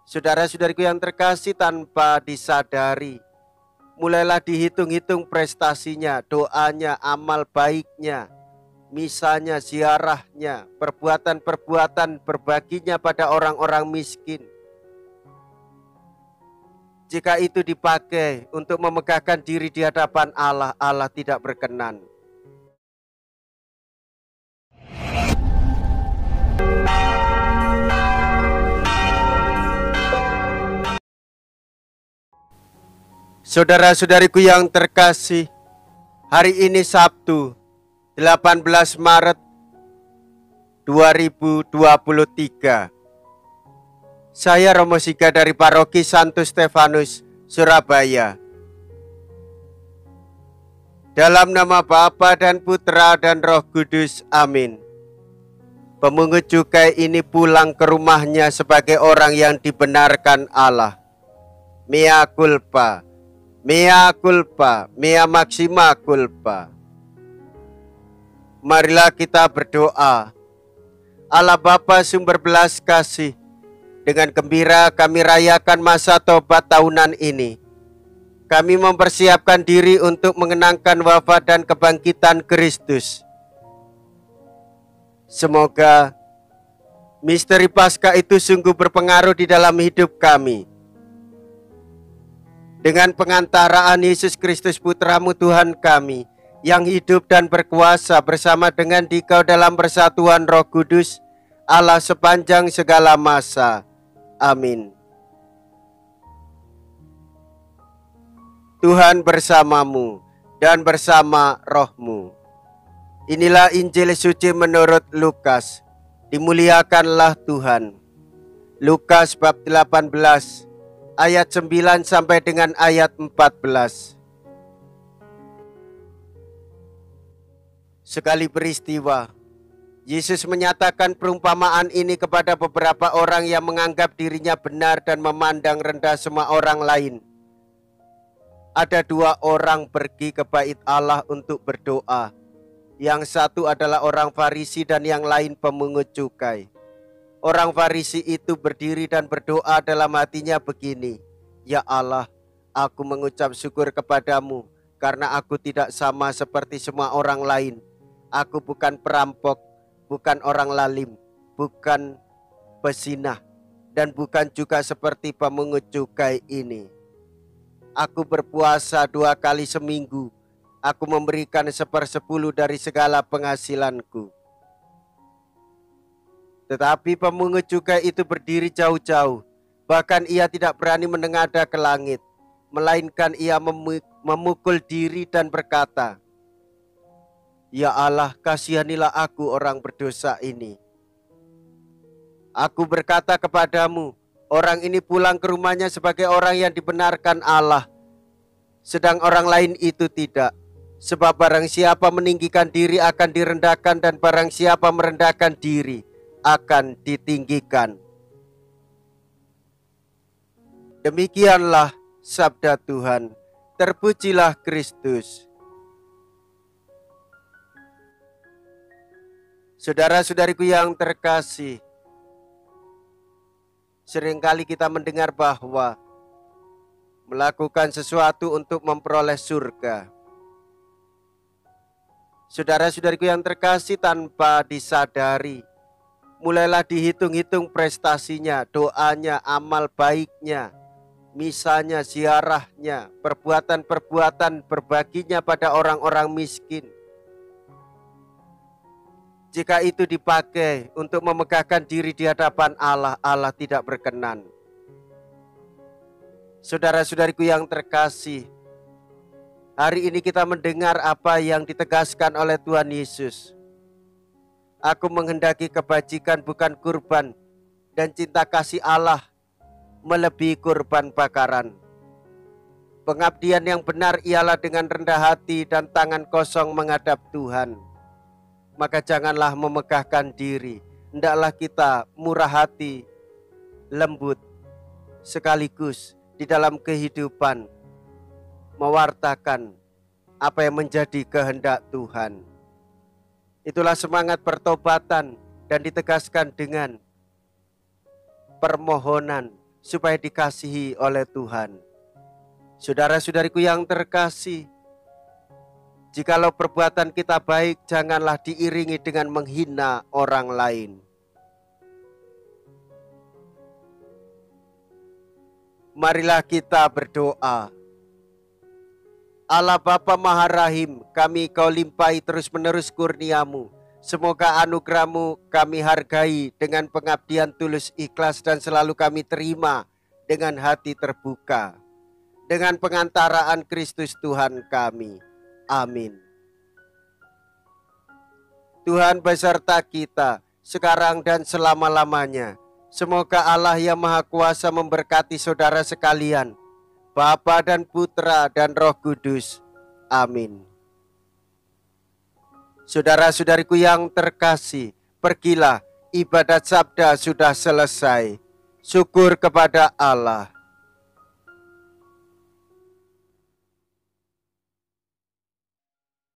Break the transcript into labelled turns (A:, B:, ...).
A: Saudara-saudariku yang terkasih, tanpa disadari, mulailah dihitung-hitung prestasinya, doanya, amal baiknya, misalnya ziarahnya, perbuatan-perbuatan berbaginya pada orang-orang miskin. Jika itu dipakai untuk memegahkan diri di hadapan Allah, Allah tidak berkenan. Saudara-saudariku yang terkasih, hari ini Sabtu 18 Maret 2023. Saya Romo Siga dari Paroki Santo Stefanus, Surabaya. Dalam nama Bapa dan Putra dan Roh Kudus, amin. Pemungut cukai ini pulang ke rumahnya sebagai orang yang dibenarkan Allah. Mea culpa. Mea culpa, mea maxima culpa. Marilah kita berdoa. Allah Bapa sumber belas kasih, dengan gembira kami rayakan masa tobat tahunan ini. Kami mempersiapkan diri untuk mengenangkan wafat dan kebangkitan Kristus. Semoga misteri Paskah itu sungguh berpengaruh di dalam hidup kami. Dengan pengantaraan Yesus Kristus Putramu Tuhan kami, yang hidup dan berkuasa bersama dengan Dikau dalam persatuan Roh Kudus, Allah sepanjang segala masa. Amin. Tuhan bersamamu dan bersama rohmu. Inilah Injil suci menurut Lukas. Dimuliakanlah Tuhan. Lukas bab 18 ayat 9 sampai dengan ayat 14. Sekali peristiwa, Yesus menyatakan perumpamaan ini kepada beberapa orang yang menganggap dirinya benar dan memandang rendah semua orang lain. Ada dua orang pergi ke bait Allah untuk berdoa. Yang satu adalah orang Farisi dan yang lain pemungut cukai. Orang Farisi itu berdiri dan berdoa dalam hatinya begini, "Ya Allah, aku mengucap syukur kepadamu karena aku tidak sama seperti semua orang lain. Aku bukan perampok, bukan orang lalim, bukan pezinah, dan bukan juga seperti pemungut cukai ini. Aku berpuasa 2 kali seminggu. Aku memberikan 1/10 dari segala penghasilanku." Tetapi pemungut cukai itu berdiri jauh-jauh. Bahkan ia tidak berani menengadah ke langit, melainkan ia memukul diri dan berkata, "Ya Allah, kasihanilah aku orang berdosa ini." Aku berkata kepadamu, orang ini pulang ke rumahnya sebagai orang yang dibenarkan Allah, sedang orang lain itu tidak. Sebab barang siapa meninggikan diri akan direndahkan, dan barang siapa merendahkan diri akan ditinggikan. Demikianlah sabda Tuhan. Terpujilah Kristus. Saudara-saudariku yang terkasih, seringkali kita mendengar bahwa melakukan sesuatu untuk memperoleh surga. Saudara-saudariku yang terkasih, tanpa disadari, mulailah dihitung-hitung prestasinya, doanya, amal baiknya, misalnya ziarahnya, perbuatan-perbuatan berbaginya pada orang-orang miskin. Jika itu dipakai untuk memegahkan diri di hadapan Allah, Allah tidak berkenan. Saudara-saudariku yang terkasih, hari ini kita mendengar apa yang ditegaskan oleh Tuhan Yesus. Aku menghendaki kebajikan bukan kurban, dan cinta kasih Allah melebihi kurban bakaran. Pengabdian yang benar ialah dengan rendah hati dan tangan kosong menghadap Tuhan. Maka janganlah memegahkan diri, hendaklah kita murah hati, lembut, sekaligus di dalam kehidupan mewartakan apa yang menjadi kehendak Tuhan. Itulah semangat pertobatan dan ditegaskan dengan permohonan supaya dikasihi oleh Tuhan. Saudara-saudariku yang terkasih, jikalau perbuatan kita baik, janganlah diiringi dengan menghina orang lain. Marilah kita berdoa. Allah Bapa Maha Rahim, kami Kau limpahi terus-menerus kurnia-Mu. Semoga anugerah-Mu kami hargai dengan pengabdian tulus ikhlas dan selalu kami terima dengan hati terbuka. Dengan pengantaraan Kristus Tuhan kami. Amin. Tuhan beserta kita sekarang dan selama-lamanya. Semoga Allah yang Maha Kuasa memberkati saudara sekalian, Bapa dan Putra dan Roh Kudus. Amin. Saudara-saudariku yang terkasih, pergilah, ibadat sabda sudah selesai. Syukur kepada Allah.